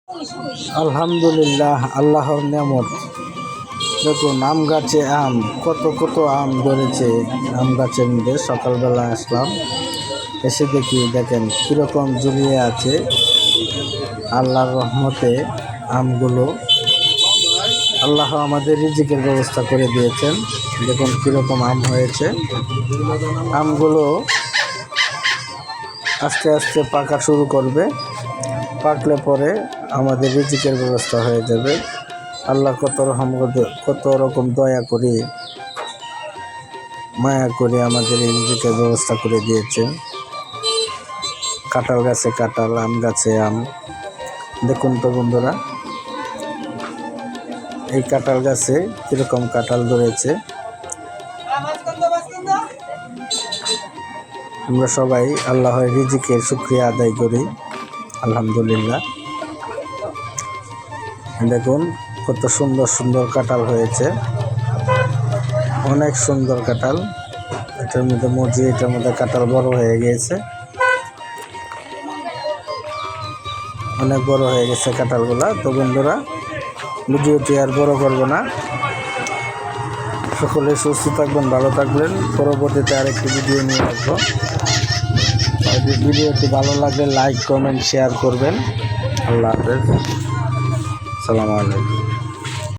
আলহামদুলিল্লাহ, আল্লাহর নিয়ামত। দেখুন আম গাছে আম, কত কত আম ধরেছে আম গাছের মধ্যে। সকালবেলা আসলাম, এসে দেখেন কীরকম জড়িয়ে আছে। আল্লাহর রহমতে আমগুলো, আল্লাহ আমাদের রিজিকের ব্যবস্থা করে দিয়েছেন। দেখুন কীরকম আম হয়েছে। আমগুলো আস্তে আস্তে পাকা শুরু করবে, পাকলে পরে আমাদের রিজিকের ব্যবস্থা হয়ে যাবে। আল্লাহ কত রকম দয়া করে, মায়া করে আমাদের এই রিজিকের ব্যবস্থা করে দিয়েছেন। কাঁঠাল গাছে কাঁঠাল, আম গাছে আম। দেখুন তো বন্ধুরা, এই কাঁঠাল গাছে কীরকম কাঁঠাল ধরেছে। আমরা সবাই আল্লাহর রিজিকের শুকরিয়া আদায় করি, আলহামদুলিল্লাহ। দেখুন কত সুন্দর সুন্দর কাঁঠাল হয়েছে, অনেক সুন্দর কাঁঠাল। এটার মধ্যে মজি, এটার মধ্যে কাঁঠাল বড় হয়ে গিয়েছে, অনেক বড় হয়ে গেছে কাঁঠালগুলা। তো বন্ধুরা, ভিডিওটি আর বড় করব না। সকলে সুস্থ থাকবেন, ভালো থাকবেন। পরবর্তীতে আরেকটি ভিডিও নিয়ে আসবো। ভিডিওটি ভালো লাগলে লাইক, কমেন্ট, শেয়ার করবেন। আল্লাহ হাফেজ, আসসালামু আলাইকুম।